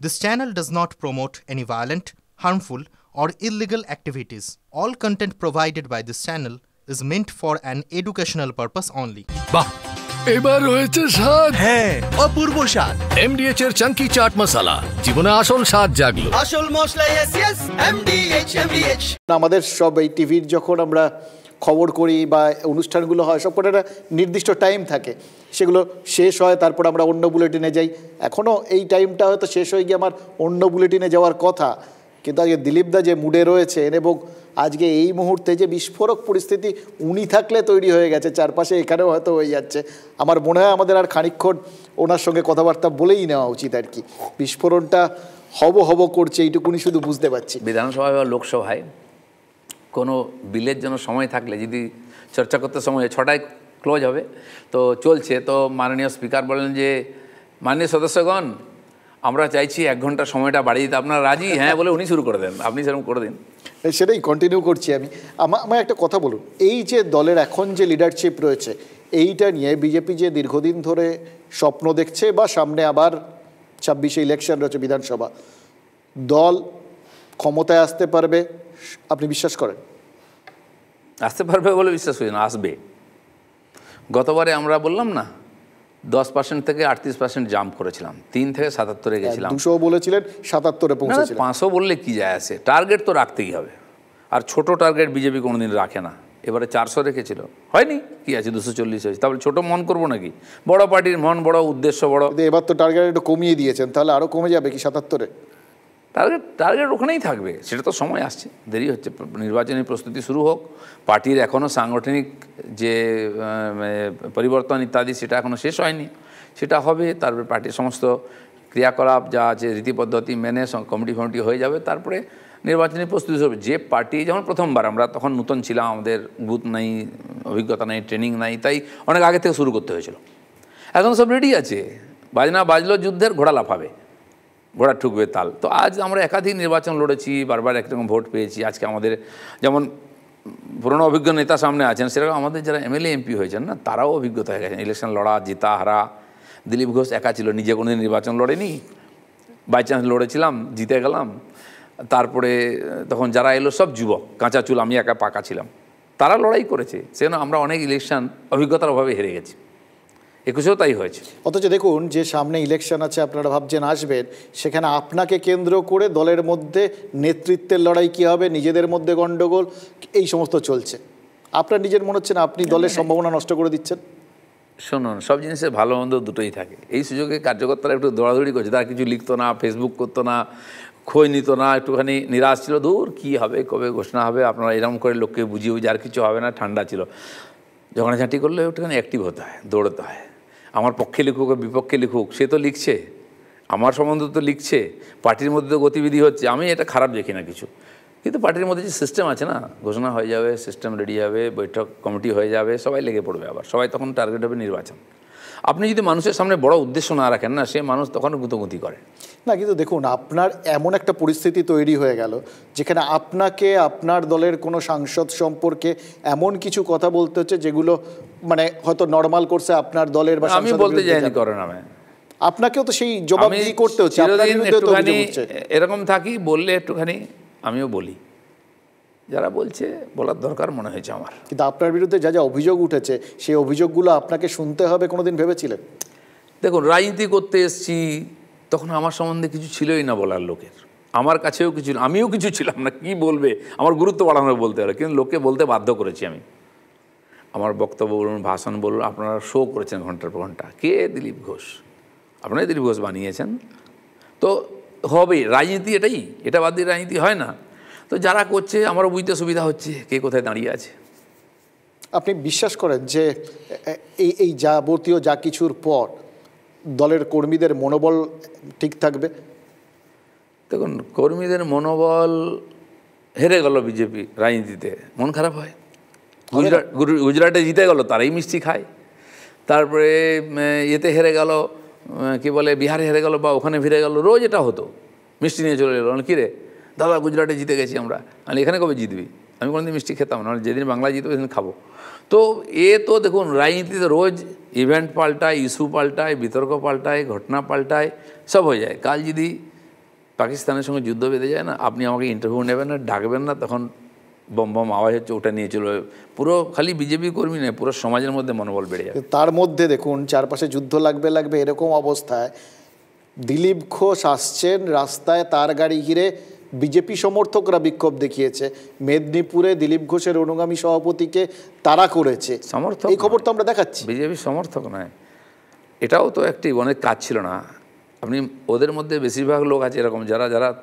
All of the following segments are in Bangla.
This channel does not promote any violent, harmful, or illegal activities. All content provided by this channel is meant for an educational purpose only. বাহ এবার হয়েছে স্বাদ হ্যাঁ অপূর্ব স্বাদ এমডিএচ এর চাঙ্কি চাট মশলা জীবনে আসল স্বাদ জাগলো আসল মশলা এসএস এমডিএচ আমাদের সব এই টিভির যখন আমরা খবর করি বা অনুষ্ঠানগুলো হয় সব একটা নির্দিষ্ট টাইম থাকে, সেগুলো শেষ হয়, তারপর আমরা অন্য বুলেটিনে যাই। এখনও এই টাইমটা হয়তো শেষ হয়ে গিয়ে আমার অন্য বুলেটিনে যাওয়ার কথা, কিন্তু আজকে দিলীপদা যে মুডে রয়েছেন এবং আজকে এই মুহূর্তে যে বিস্ফোরক পরিস্থিতি উনি থাকলে তৈরি হয়ে গেছে চারপাশে, এখানেও হয়তো হয়ে যাচ্ছে। আমার মনে হয় আমাদের আর খানিকক্ষণ ওনার সঙ্গে কথাবার্তা বলেই নেওয়া উচিত আর কি। বিস্ফোরণটা হব করছে এইটুকুনি শুধু বুঝতে পারছি। বিধানসভায় বা লোকসভায় কোনো বিলের জন্য সময় থাকলে যদি চর্চা করতে সময় 6টায় ক্লোজ হবে, তো চলছে, তো মাননীয় স্পিকার বলেন যে মাননীয় সদস্যগণ আমরা চাইছি 1 ঘন্টা সময়টা বাড়িয়ে দিতে, আপনারা রাজি? হ্যাঁ বলে উনি শুরু করে দেন, আপনি সেরকম করে দিন। সেটাই কন্টিনিউ করছি আমি। আমার একটা কথা বলুন, এই যে দলের এখন যে লিডারশিপ রয়েছে এইটা নিয়ে বিজেপি যে দীর্ঘদিন ধরে স্বপ্ন দেখছে বা সামনে আবার 26-এ ইলেকশন রয়েছে বিধানসভা, দল ক্ষমতায় আসতে পারবে আপনি বিশ্বাস করেন? আসতে পারবে বলে বিশ্বাস করি না, আসবে। গতবারে আমরা বললাম না 10% থেকে 38% জাম্প করেছিলাম, 3 থেকে 77-এ গেছিলাম। 200 বলেছিলেন, 77-এ পৌঁছেছিলেন। 500 বললে কি যায় আসে, টার্গেট তো রাখতেই হবে। আর ছোট টার্গেট বিজেপি কোনোদিন রাখে না। এবারে 400 রেখেছিল, হয়নি, কি আছে 240 হয়েছে, তাহলে ছোট মন করবো নাকি? বড় পার্টির মন বড়, উদ্দেশ্য বড়। এবার তো টার্গেট একটু কমিয়ে দিয়েছেন, তাহলে আরও কমে যাবে কি 77-এ? টার্গেট ওখানেই থাকবে, সেটা তো সময় আসছে, দেরি হচ্ছে। নির্বাচনী প্রস্তুতি শুরু হোক, পার্টির এখনও সাংগঠনিক যে পরিবর্তন ইত্যাদি সেটা এখনও শেষ হয়নি, সেটা হবে। তারপরে পার্টির সমস্ত ক্রিয়াকলাপ যা আছে রীতি পদ্ধতি মেনে কমিটি হয়ে যাবে, তারপরে নির্বাচনী প্রস্তুতি হবে। যে পার্টি যেমন প্রথমবার আমরা তখন নতুন ছিলাম, আমাদের বুথ নাই, অভিজ্ঞতা নাই, ট্রেনিং নাই, তাই অনেক আগে থেকে শুরু করতে হয়েছিল। এখন সব রেডি আছে, বাজনা বাজলো, যুদ্ধের ঘোড়া লাফাবে, ঘোড়া ঠুকবে তাল। তো আজ আমরা একাধিক নির্বাচন লড়েছি, বারবার একরকম ভোট পেয়েছি। আজকে আমাদের যেমন পুরনো অভিজ্ঞ নেতা সামনে আছেন, সেরকম আমাদের যারা এমএলএ এমপি হয়েছেন না, তারাও অভিজ্ঞতা হয়ে গেছেন ইলেকশন লড়া, জিতা, হারা। দিলীপ ঘোষ একা ছিল, নিজে কোনো নির্বাচন লড়েনি, বাই চান্স লড়েছিলাম, জিতে গেলাম। তারপরে তখন যারা এলো সব যুবক, কাঁচা চুল, আমি একা পাকা ছিলাম, তারা লড়াই করেছে। সেজন্য আমরা অনেক ইলেকশন অভিজ্ঞতার অভাবে হেরে গেছি। 21-এও তাই হয়েছে। অথচ দেখুন যে সামনে ইলেকশন আছে, আপনারা ভাবছেন আসবেন, সেখানে আপনাকে কেন্দ্র করে দলের মধ্যে নেতৃত্বের লড়াই কী হবে, নিজেদের মধ্যে গণ্ডগোল, এই সমস্ত চলছে। আপনার নিজের মনে হচ্ছে না আপনি দলের সম্ভাবনা নষ্ট করে দিচ্ছেন? শুনুন, সব জিনিসের ভালো মন্দ দুটোই থাকে। এই সুযোগে কার্যকর্তারা একটু দৌড়াদৌড়ি করছে, তারা কিছু লিখতো না, ফেসবুক করতো না, খোঁজ নিত না, একটুখানি নিরাশ ছিল, দূর কী হবে, কবে ঘোষণা হবে, আপনারা এরকম করে লোককে বুঝিয়ে আর কিছু হবে না, ঠান্ডা ছিল। যখন ঝাঁটি করলে একটুখানি অ্যাক্টিভ হতে হয়, দৌড়তে হয়। আমার পক্ষে লিখুক বিপক্ষে লিখুক, সে তো লিখছে, আমার সম্বন্ধে তো লিখছে, পার্টির মধ্যে তো গতিবিধি হচ্ছে, আমি এটা খারাপ দেখি না কিছু। কিন্তু পার্টির মধ্যে যে সিস্টেম আছে না, ঘোষণা হয়ে যাবে, সিস্টেম রেডি হবে, বৈঠক কমিটি হয়ে যাবে, সবাই লেগে পড়বে, আবার সবাই তখন টার্গেট হবে নির্বাচন। আপনি যদি মানুষের সামনে বড় উদ্দেশ্য না রাখেন না, সে মানুষ তখন গুঁতোগুঁতি করে না। কিন্তু দেখুন, আপনার এমন একটা পরিস্থিতি তৈরি হয়ে গেল যেখানে আপনাকে আপনার দলের কোনো সাংসদ সম্পর্কে এমন কিছু কথা বলতে হচ্ছে যেগুলো মানে হয়তো নর্মাল কোর্সে আপনার দলের বা আমি বলতে যাইনি করে নামে, আপনাকেও তো সেই জবাবদিহি করতে হচ্ছে। এরকম থাকি বললে একটুখানি আমিও বলি, যারা বলছে বলার দরকার মনে হয়েছে আমার। কিন্তু আপনার বিরুদ্ধে যা যা অভিযোগ উঠেছে সেই অভিযোগগুলো আপনাকে শুনতে হবে কোনোদিন ভেবেছিলেন? দেখুন, রাজনীতি করতে এসেছি, তখন আমার সম্বন্ধে কিছু ছিলই না বলার লোকের, আমার কাছেও কিছু, আমিও কিছু ছিলাম না। কি বলবে, আমার গুরুত্ব বাড়ানো বলতে হলো, কিন্তু লোককে বলতে বাধ্য করেছি আমি। আমার বক্তব্য বলুন, ভাষণ বলুন, আপনারা শো করেছেন ঘন্টার পর ঘন্টা। কে? দিলীপ ঘোষ, আপনারাই দিলীপ ঘোষ বানিয়েছেন। তো হবে রাজনীতি, এটা বাদ দিয়ে রাজনীতি হয় না। তো যারা করছে আমারও বুঝতে সুবিধা হচ্ছে কে কোথায় দাঁড়িয়ে আছে। আপনি বিশ্বাস করেন যে এই যাবতীয় যা কিছুর পর দলের কর্মীদের মনোবল ঠিক থাকবে? দেখুন, কর্মীদের মনোবল হেরে গেল বিজেপি রাজনীতিতে, মন খারাপ হয়। গুজরাটে জিতে গেল, তারাই মিষ্টি খায়। তারপরে এতে হেরে গেল, কি বলে, বিহারে হেরে গেল বা ওখানে ফিরে গেল, রোজ এটা হতো, মিষ্টি নিয়ে চলে এলো। কী রে দাদা, গুজরাটে জিতে গেছি আমরা, আমি এখানে কবে জিতবি? আমি কোনোদিন মিষ্টি খেতাম না, যেদিন বাংলা জিতবে সেদিন খাবো। তো তো দেখুন, রাজনীতিতে রোজ ইভেন্ট পাল্টায়, ইস্যু পাল্টায়, বিতর্ক পাল্টায়, ঘটনা পাল্টায়, সব হয়ে যায়। কাল যদি পাকিস্তানের সঙ্গে যুদ্ধ বেঁধে যায় না, আপনি আমাকে ইন্টারভিউ নেবেন না, ডাকবেন না, তখন বম বম আওয়াজ হচ্ছে, ওটা নিয়ে চলে পুরো খালি বিজেপি কর্মী নয়, পুরো সমাজের মধ্যে মনোবল বেড়ে যায়। তার মধ্যে দেখুন চারপাশে যুদ্ধ লাগবে এরকম অবস্থায় দিলীপ ঘোষ আসছেন রাস্তায়, তার গাড়ি ঘিরে বিজেপি সমর্থকরা বিক্ষোভ দেখিয়েছে, মেদিনীপুরে দিলীপ ঘোষের অনুগামী সভাপতিকে তাড়া করেছে, সমর্থক এই খবর তো আমরা দেখাচ্ছি। বিজেপি সমর্থক নয়, এটাও তো একটি অনেক কাজ ছিল না। আপনি ওদের মধ্যে বেশিরভাগ লোক আছে এরকম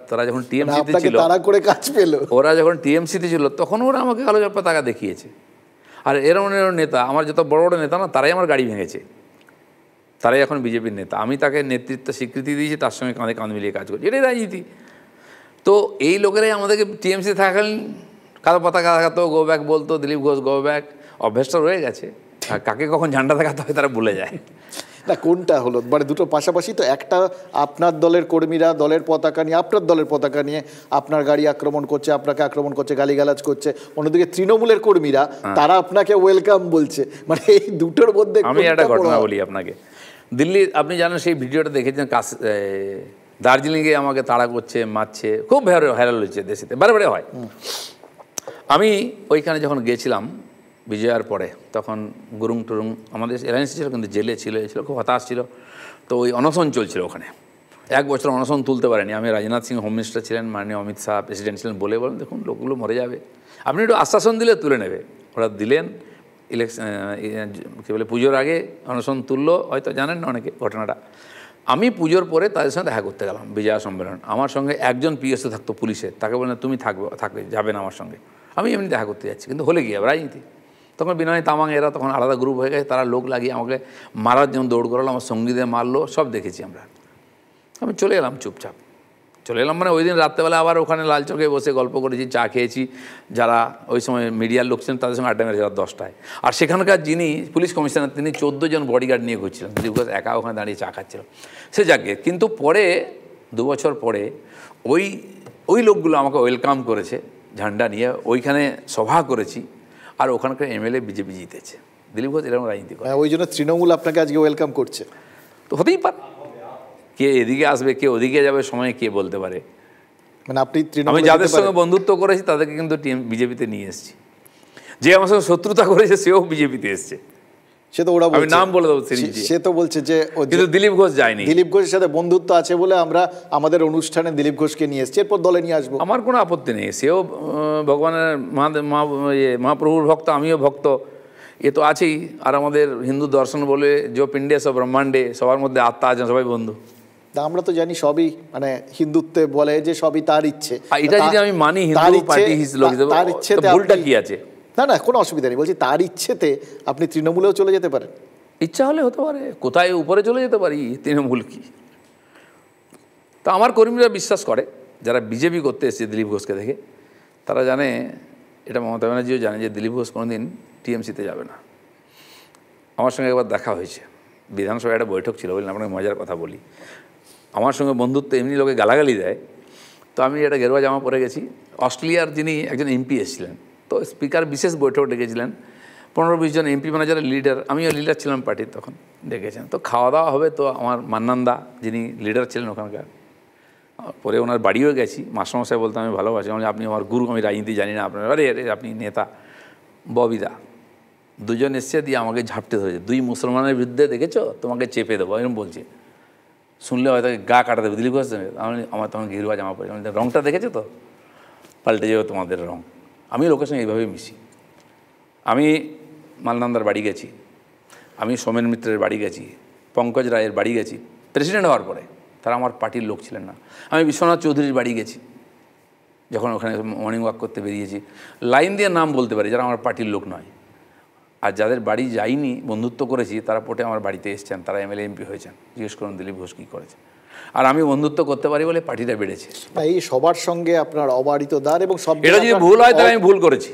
তারা যখন টিএমসিতে ছিল, তাড়া করে কাজ পেল, ওরা যখন টিএমসিতে ছিল তখন ওরা আমাকে আলো পতাকা দেখিয়েছে। আর এরকম নেতা, আমার যত বড় বড় নেতা না, তারাই আমার গাড়ি ভেঙেছে, তারাই এখন বিজেপির নেতা। আমি তাকে নেতৃত্ব স্বীকৃতি দিয়েছি, তার সঙ্গে কাঁধে কাঁধ মিলিয়ে কাজ করছি, এটাই রাজনীতি। তো এই লোকেরাই আমাদেরকে টিএমসিতে থাকাকালীন কালো পতাকা দেখাতো, গো ব্যাক বলতো, দিলীপ ঘোষ গো ব্যাক, অভ্যেসটা রয়ে গেছে। আর কাকে কখন ঝান্ডা দেখাতে হয় তারা ভুলে যায়। না কোনটা হলো, মানে দুটো পাশাপাশি তো, একটা আপনার দলের কর্মীরা দলের পতাকা নিয়ে, আপনার দলের পতাকা নিয়ে আপনার গাড়ি আক্রমণ করছে, আপনাকে আক্রমণ করছে, গালিগালাজ করছে, অন্যদিকে তৃণমূলের কর্মীরা তারা আপনাকে ওয়েলকাম বলছে, মানে এই দুটোর মধ্যে আমি একটা ঘটনা বলি আপনাকে। দিল্লি, আপনি জানেন সেই ভিডিওটা দেখেছেন, দার্জিলিংয়ে আমাকে তাড়া করছে, মারছে, খুব ভাইরাল হয়েছে দেশেতে, বারে হয়। আমি ওইখানে যখন গিয়েছিলাম বিজয়ার পরে, তখন গুরুং টুরুং আমাদের অ্যালায়েন্স ছিল, কিন্তু জেলে ছিল, খুব হতাশ ছিল। তো ওই অনশন চলছিল ওখানে, 1 বছর অনশন তুলতে পারেনি। আমি রাজনাথ সিং হোম মিনিস্টার ছিলেন, মাননীয় অমিত শাহ প্রেসিডেন্ট ছিলেন, বলেন দেখুন লোকগুলো মরে যাবে, আপনি একটু আশ্বাসন দিলে তুলে নেবে। ওরা দিলেন, ইলেকশন কী বলে পুজোর আগে অনশন তুললো, হয়তো জানেন না অনেকে ঘটনাটা। আমি পুজোর পরে তাদের সঙ্গে দেখা করতে গেলাম বিজয়া সম্মেলন। আমার সঙ্গে একজন পিএসও থাকতো পুলিশের, তাকে বললেন তুমি থাকবে যাবে না আমার সঙ্গে। আমি এমনি দেখা করতে যাচ্ছি, কিন্তু হলে গিয়ে রাজনীতি। তখন বিনয় তামাং এরা তখন আলাদা গ্রুপ হয়ে গেছে, তারা লোক লাগিয়ে আমাকে মারার জন্য দৌড় করালো, আমার সঙ্গীদের মারলো, সব দেখেছি আমরা। আমি চলে এলাম চুপচাপ, চলে এলাম। মানে ওই দিন রাত্রেবেলা আবার ওখানে লাল চকে বসে গল্প করেছি, চা খেয়েছি, যারা ওই সময় মিডিয়ার লোক ছিলেন তাদের সঙ্গে আড্ডা মেরেছি রাত 10টায়। আর সেখানকার যিনি পুলিশ কমিশনার, তিনি 14 জন বডিগার্ড নিয়ে ঘুরছিলেন, দিলীপ ঘোষ একা ওখানে দাঁড়িয়ে চা খাচ্ছিল। সে যাকে, কিন্তু পরে 2 বছর পরে ওই লোকগুলো আমাকে ওয়েলকাম করেছে ঝান্ডা নিয়ে, ওইখানে সভা করেছি, আর ওখানকার এমএলএ বিজেপি জিতেছে। দিলীপ ঘোষ এরকম রাজনীতি করে, ওই জন্য তৃণমূল আপনাকে আজকে ওয়েলকাম করছে। তো হতেই পারে, কে এদিকে আসবে কে ওদিকে যাবে, সময় কে বলতে পারে। মানে আপনি আমি যাদের সঙ্গে বন্ধুত্ব করেছি তাদেরকে কিন্তু বিজেপিতে নিয়ে এসেছি, যে আমার সঙ্গে শত্রুতা করেছে সেও বিজেপিতে এসছে। সে তো ওরা আমি নাম বলে দেবো, সে তো বলছে যে কিন্তু দিলীপ ঘোষ যায়নি। দিলীপ ঘোষের সাথে বন্ধুত্ব আছে বলে আমরা আমাদের অনুষ্ঠানে দিলীপ ঘোষকে নিয়ে এসেছি, এরপর দলে নিয়ে আসবো। আমার কোনো আপত্তি নেই, সেও ভগবানের মহাপ্রভুর ভক্ত, আমিও ভক্ত, এ তো আছেই। আর আমাদের হিন্দু দর্শন বলে যে পিণ্ডে সব ব্রহ্মাণ্ডে, সবার মধ্যে আত্মা আছেন, সবাই বন্ধু। আমরা তো জানি সবই মানে হিন্দুত্বে বলে যে সবই তার ইচ্ছে। এটা যদি আমি মানি হিন্দু পার্টি তার ইচ্ছেতে, ভুলটা কি আছে? না কোনো অসুবিধা নেই, বলছি তার ইচ্ছেতে আপনি তৃণমূলেও চলে যেতে পারেন। ইচ্ছা হলে হতে পারে, কোথায় উপরে চলে যেতে পারি, তৃণমূল কি। তো আমার কর্মীরা বিশ্বাস করে, যারা বিজেপি করতে এসেছে দিলীপ ঘোষকে দেখে, তারা জানে, এটা মমতা ব্যানার্জিও জানে, যে দিলীপ ঘোষ কোনোদিন টিএমসিতে যাবে না। আমার সঙ্গে একবার দেখা হয়েছে, বিধানসভায় একটা বৈঠক ছিল, বললেন আপনাকে মজার কথা বলি। আমার সঙ্গে বন্ধুত্ব এমনি লোকে গালাগালি দেয়, তো আমি একটা গেরুয়া জামা পরে গেছি। অস্ট্রেলিয়ার যিনি একজন এমপি এসেছিলেন, তো স্পিকার বিশেষ বৈঠক ডেকেছিলেন, 15-20 জন এমপি, মানে যারা লিডার, আমিও লিডার ছিলাম পার্টির, তখন ডেকেছেন। তো খাওয়া দাওয়া হবে, তো আমার মান্নানদা যিনি লিডার ছিলেন ওখানকার, পরে ওনার বাড়িও গেছি। মাস্টারমশাই বলতে আমি ভালোবাসি, আপনি আমার গুরু, আমি রাজনীতি জানি না, আপনার আরে আপনি নেতা। ববিদা, 2 জন এসছে, দিয়ে আমাকে ঝাপটে ধরেছে, 2 মুসলমানের বিরুদ্ধে দেখেছো, তোমাকে চেপে দেবো, এরকম বলছে। শুনলে হয়তো গা কাটা দেবে, দিলীপ ঘোষ আমার তখন গেরুয়া জামা পড়ে, রঙটা দেখেছো তো, পাল্টে যাবে তোমাদের রঙ। আমি লোকের সঙ্গে এইভাবেই মিশি। আমি মালনান্দার বাড়ি গেছি, আমি সোমেন মিত্রের বাড়ি গেছি, পঙ্কজ রায়ের বাড়ি গেছি, প্রেসিডেন্ট হওয়ার পরে। তারা আমার পার্টির লোক ছিলেন না। আমি বিশ্বনাথ চৌধুরীর বাড়ি গেছি, যখন ওখানে মর্নিং ওয়াক করতে বেরিয়েছি, লাইন দিয়ে নাম বলতে পারি, যারা আমার পার্টির লোক নয়। আর যাদের বাড়ি যাইনি, বন্ধুত্ব করেছি, তারা পটে আমার বাড়িতে এসছেন, তারা এমএলএ এমপি হয়েছেন। জিজ্ঞেস করুন দিলীপ ঘোষ কী করেছে। আর আমি বন্ধুত্ব করতে পারি বলে পার্টিটা বেড়েছে। এই সবার সঙ্গে আপনার অবারিত দ্বার, এবং সব এটা যদি ভুল হয় তাহলে আমি ভুল করেছি।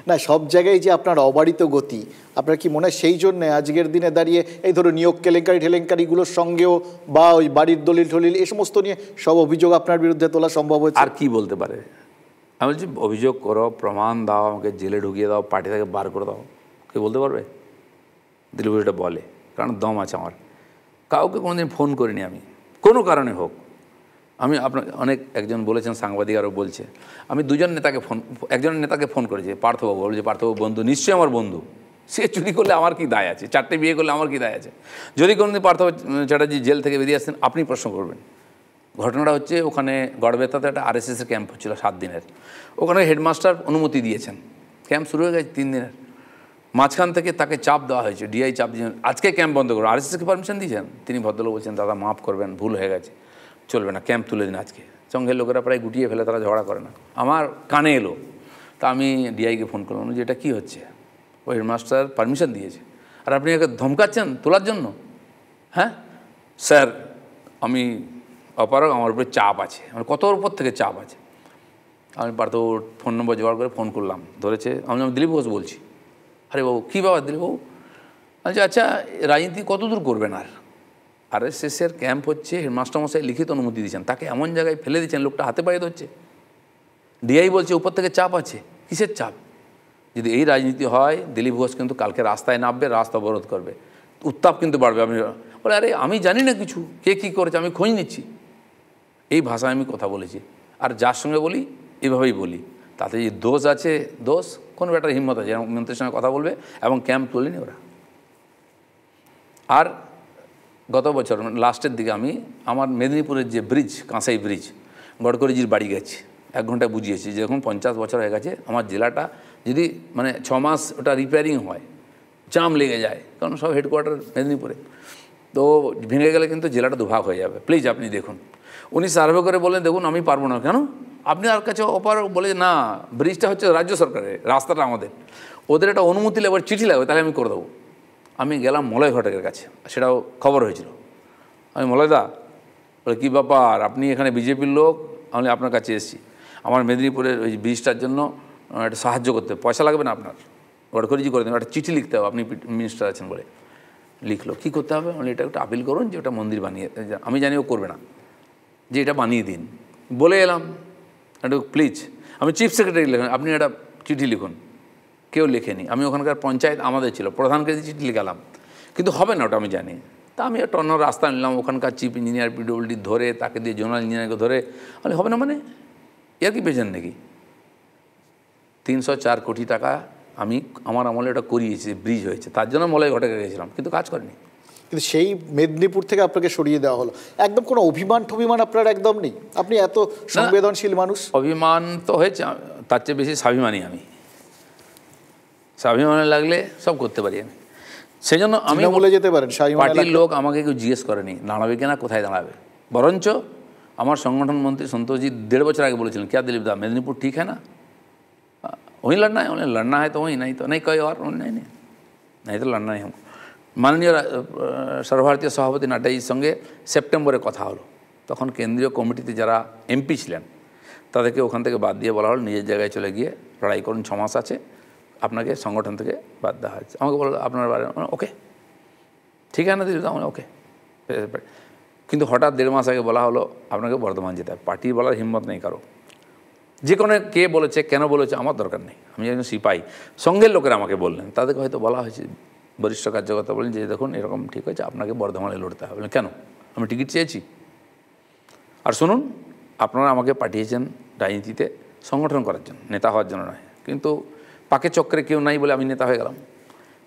না, সব জায়গায় যে আপনার অবারিত গতি, আপনার কি মনে হয় সেই জন্যে আজকের দিনে দাঁড়িয়ে এই ধরো নিয়োগ কেলেঙ্কারিগুলোর সঙ্গেও বা ওই বাড়ির দলিল টলিল এই সমস্ত নিয়ে সব অভিযোগ আপনার বিরুদ্ধে তোলা সম্ভব হয়েছে? আর কি বলতে পারে? আমি বলছি অভিযোগ করো, প্রমাণ দাও, আমাকে জেলে ঢুকিয়ে দাও, পার্টি থেকে বার করে দাও, কে বলতে পারবে? দিলীপ ঘোষ এটা বলে, কারণ দম আছে আমার। কাউকে কোনোদিন ফোন করিনি আমি, কোনো কারণে হোক, আমি আপনার অনেক একজন বলেছেন, সাংবাদিক আরও বলছে, আমি একজনের নেতাকে ফোন করেছি, পার্থবাবু, বলছে পার্থবাবু বন্ধু, নিশ্চয়ই আমার বন্ধু, সে চুরি করলে আমার কি দায় আছে, 4টে বিয়ে করলে আমার কি দায় আছে? যদি কোনোদিন পার্থ চ্যাটার্জি জেল থেকে বেরিয়ে আসতেন, আপনি প্রশ্ন করবেন। ঘটনাটা হচ্ছে, ওখানে গড়বেতাতে একটা RSSের ক্যাম্প হচ্ছিল 7 দিনের। ওখানে হেডমাস্টার অনুমতি দিয়েছেন, ক্যাম্প শুরু হয়ে গেছে 3 দিনের। মাঝখান থেকে তাকে চাপ দেওয়া হয়েছে, ডিআই চাপ দিয়েছেন, আজকে ক্যাম্প বন্ধ করো। RSSকে পারমিশন দিয়েছেন। তিনি ভদ্রলোক বলছেন, দাদা মাফ করবেন, ভুল হয়ে গেছে, চলবে না, ক্যাম্প তুলে দিন আজকে। সঙ্গের লোকেরা প্রায় গুটিয়ে ফেলে, তারা ঝগড়া করে না। আমার কানে এলো, তা আমি ডিআইকে ফোন করলাম যে এটা কী হচ্ছে? ওই হেডমাস্টার পারমিশন দিয়েছে, আর আপনি একে ধমকাচ্ছেন তোলার জন্য? হ্যাঁ স্যার, আমি অপারগ, আমার উপরে চাপ আছে। আমার কত উপর থেকে চাপ আছে? আমি পার্থ ফোন নম্বর জোগাড় করে ফোন করলাম, ধরেছে। আমি দিলীপ ঘোষ বলছি। আরে বাবু, কী ব্যাপার দিলীপবাবু? বলছি আচ্ছা, রাজনীতি কত দূর করবেন? আর RSSের ক্যাম্প হচ্ছে, হেডমাস্টারমশাই লিখিত অনুমতি দিয়েছেন, তাকে এমন জায়গায় ফেলে দিচ্ছেন, লোকটা হাতে পায়ে ধরছে। ডিআই বলছে উপর থেকে চাপ আছে। কিসের চাপ? যদি এই রাজনীতি হয়, দিলীপ ঘোষ কিন্তু কালকে রাস্তায় নামবে, রাস্তা অবরোধ করবে, উত্তাপ কিন্তু বাড়বে। আমি বলে, আরে আমি জানি না কিছু, কে কী করেছে, আমি খোঁজ নিচ্ছি। এই ভাষায় আমি কথা বলেছি, আর যার সঙ্গে বলি এভাবেই বলি। তাতে যে দোষ আছে, দোষ কোনো ব্যাটার হিম্মত আছে মন্ত্রীর সঙ্গে কথা বলবে, এবং ক্যাম্প তুলেনি ওরা। আর গত বছর লাস্টের দিকে আমি আমার মেদিনীপুরের যে ব্রিজ, কাঁসাই ব্রিজ, গডকরিজির বাড়ি গেছি, 1 ঘন্টায় বুঝিয়েছি যে যখন 50 বছর হয়ে গেছে, আমার জেলাটা যদি 6 মাস ওটা রিপেয়ারিং হয়, জাম লেগে যায়, কারণ সব হেডকোয়ার্টার মেদিনীপুরে, তো ভেঙে গেলে কিন্তু জেলাটা দুভাগ হয়ে যাবে, প্লিজ আপনি দেখুন। উনি সার্ভে করে বললেন, দেখুন আমি পারবো না। কেন? আপনি আর কাছে অপার বলে, না ব্রিজটা হচ্ছে রাজ্য সরকারের, রাস্তাটা আমাদের, ওদের একটা অনুমতি লাগবে, চিঠি লাগবে, তাহলে আমি করে দেবো। আমি গেলাম মলয় ঘটকের কাছে, সেটাও খবর হয়েছিল। আমি মলয়দা, বলে কী ব্যাপার, আপনি এখানে বিজেপির লোক, আমি আপনার কাছে এসেছি, আমার মেদিনীপুরের ওই ব্রিজটার জন্য একটা সাহায্য করতে, পয়সা লাগবে না আপনার, গডকরিজি করে দেবেন, একটা চিঠি লিখতে হবে, আপনি মিনিস্টার আছেন বলে। লিখলো, কী করতে হবে? মানে এটা একটা আপিল করুন যে ওটা মন্দির বানিয়ে, আমি জানি ও করবে না, যে এটা বানিয়ে দিন। বলে এলাম, একটু প্লিজ, আমি চিফ সেক্রেটারি লিখলাম, আপনি একটা চিঠি লিখুন। কেউ লেখেনি। আমি ওখানকার পঞ্চায়েত আমাদের ছিল, প্রধানকে চিঠি লিখালাম, কিন্তু হবে না ওটা আমি জানি। তা আমি একটা অন্য রাস্তা নিলাম, ওখানকার চিফ ইঞ্জিনিয়ার PWD ধরে, তাকে দিয়ে জোনাল ইঞ্জিনিয়ারকে ধরে, বলে হবে না, মানে এর কি পেয়েছেন নাকি? 304 কোটি টাকা আমি আমার আমলে ওটা করিয়েছি, ব্রিজ হয়েছে, তার জন্য মলয় ঘটকে গেছিলাম, কিন্তু কাজ করেনি। কিন্তু সেই মেদিনীপুর থেকে আপনাকে সরিয়ে দেওয়া হলো, একদম কোনো অভিমান টভিমান আপনার একদম নেই? আপনি এত সংবেদনশীল মানুষ। অভিমান তো হয়েছে, তার চেয়ে বেশি স্বাভিমানী আমি। স্বাভিমানে লাগলে সব করতে পারি আমি, সেই জন্য আমি বলে যেতে পারেন। পার্টির লোক আমাকে কেউ জিজ্ঞেস করেনি দাঁড়াবে কিনা, কোথায় দাঁড়াবে। বরঞ্চ আমার সংগঠন মন্ত্রী সন্তোষজি 1.5 বছর আগে বলেছিলেন, क्या दिलीप दा मेदिनीपुर ठीक है ना, वहीं लड़ना है, उन्हें लड़ना है तो वहीं, नहीं तो नहीं, कोई और नहीं तो लड़ना है हमको। মাননীয় সর্বভারতীয় সভাপতি নাড্ডাজির সঙ্গে সেপ্টেম্বরে কথা হলো, তখন কেন্দ্রীয় কমিটিতে যারা MP ছিলেন তাদেরকে ওখান থেকে বাদ দিয়ে বলা হলো, নিজের জায়গায় চলে গিয়ে লড়াই করুন, 6 মাস আছে, আপনাকে সংগঠন থেকে বাদ দেওয়া হয়েছে। আমাকে বললো আপনার বারে, ওকে ঠিক আছে না দিদি, ওকে। কিন্তু হঠাৎ 1.5 মাস আগে বলা হলো আপনাকে বর্ধমান যেতে হবে। পার্টির বলার হিম্মত নেই কারো, যে কোনো কে বলেছে, কেন বলেছে, আমার দরকার নেই। আমি একজন সিপাহী, সঙ্গের লোকেরা আমাকে বললেন, তাদেরকে হয়তো বলা হয়েছে, বরিষ্ঠ কার্যকর্তা বলেন যে দেখুন এরকম ঠিক হয়েছে, আপনাকে বর্ধমানে লড়তে হবে। কেন? আমি টিকিট চেয়েছি। আর শুনুন, আপনারা আমাকে পাঠিয়েছেন রাজনীতিতে সংগঠন করার জন্য, নেতা হওয়ার জন্য নয়। কিন্তু পাকে চক্রে কেউ নাই বলে আমি নেতা হয়ে গেলাম।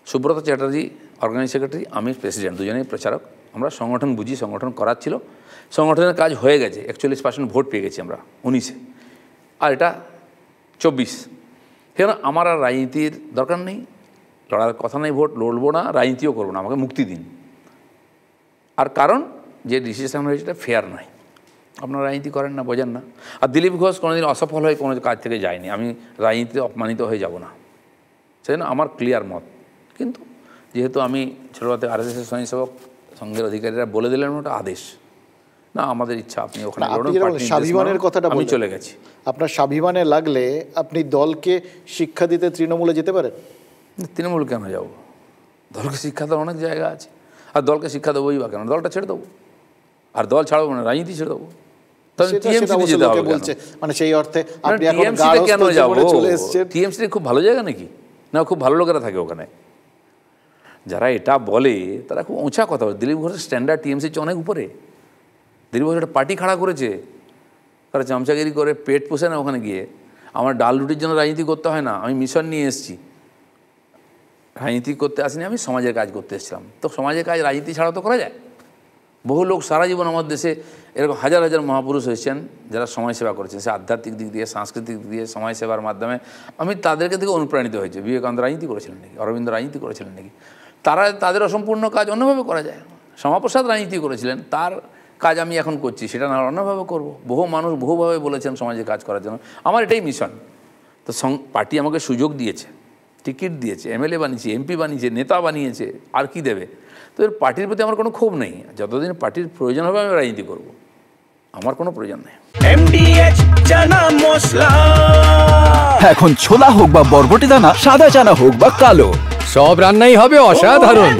সুব্রত চ্যাটার্জি অর্গানাইজ সেক্রেটারি, আমি প্রেসিডেন্ট, দুজনেই প্রচারক। আমরা সংগঠন বুঝি, সংগঠন করার ছিল, সংগঠনের কাজ হয়ে গেছে। 41% ভোট পেয়ে গেছি আমরা 19-এ, আর এটা 24। কেন আমার আর রাজনীতির দরকার নেই, লড়ার কথা নেই, ভোট লড়বো না, রাজনীতিও করবো না, আমাকে মুক্তি দিন। আর কারণ যে ডিসিশন হয়েছে এটা ফেয়ার নয়, আপনারা রাজনীতি করেন না, বোঝেন না। আর দিলীপ ঘোষ কোনোদিন অসফল হয়ে কোনো কাজ থেকে যায়নি, আমি রাজনীতিতে অপমানিত হয়ে যাব না, সেজন্য আমার ক্লিয়ার মত। কিন্তু যেহেতু আমি ছোটোবেলাতে RSS স্বয়ংসেবক সংঘের অধিকারীরা বলে দিলেন ওটা আদেশ, না আমাদের ইচ্ছা, আপনি ওখানে স্বাভিমানের কথাটা আমি চলে গেছি। আপনার স্বাভিমানে লাগলে আপনি দলকে শিক্ষা দিতে তৃণমূলে যেতে পারেন। তৃণমূল কেন যাবো? দলকে শিক্ষা দেওয়ার অনেক জায়গা আছে, আর দলকে শিক্ষা দেবোই বা কেন? দলটা ছেড়ে দেবো, আর দল ছাড়বো না, রাজনীতি ছেড়ে দেবো। মানে সেই অর্থে কেন যাবো? TMC খুব ভালো জায়গা নাকি? না, খুব ভালো লোকেরা থাকে ওখানে। যারা এটা বলে তারা খুব উঁচা কথা বলে। দিলীপ ঘোষের স্ট্যান্ডার্ড TMC অনেক উপরে। দিলীপ ঘোষ একটা পার্টি খাড়া করেছে, তারা চামচাগিরি করে পেট পোষে না ওখানে গিয়ে। আমার ডাল রুটির জন্য রাজনীতি করতে হয় না, আমি মিশন নিয়ে এসেছি, রাজনীতি করতে আসিনি, আমি সমাজের কাজ করতে এসেছিলাম। তো সমাজের কাজ রাজনীতি ছাড়া তো করা যায়। বহু লোক সারা জীবন আমার দেশে এরকম হাজার হাজার মহাপুরুষ এসেছেন যারা সমাজসেবা করেছেন, সে আধ্যাত্মিক দিক দিয়ে, সাংস্কৃতিক দিক দিয়ে, সমাজসেবার মাধ্যমে। আমি তাদেরকে থেকে অনুপ্রাণিত হয়েছে। বিবেকানন্দ রাজনীতি করেছিলেন নাকি? অরবিন্দ রাজনীতি করেছিলেন নাকি? তাদের অসম্পূর্ণ কাজ অন্যভাবে করা যায়। শ্যামাপ্রসাদ রাজনীতি করেছিলেন, তার কাজ আমি এখন করছি, সেটা না অন্যভাবে করব। বহু মানুষ বহুভাবে বলেছেন সমাজে কাজ করার জন্য। আমার এটাই মিশন। তো পার্টি আমাকে সুযোগ দিয়েছে, টিকিট দিয়েছে, এমএলএ বানিয়েছে, এমপি বানিয়েছে, নেতা বানিয়েছে, আর কি দেবে? তো এর পার্টির প্রতি আমার কোনো ক্ষোভ নেই। যতদিন পার্টির প্রয়োজন হবে আমি রাজনীতি করব, আমার কোনো প্রয়োজন নেই। MDH চানা মশলা। এখন ছোলা হোক বা বরবটি দানা, সাদা চানা হোক বা কালো, সব রান্নাই হবে অসাধারণ।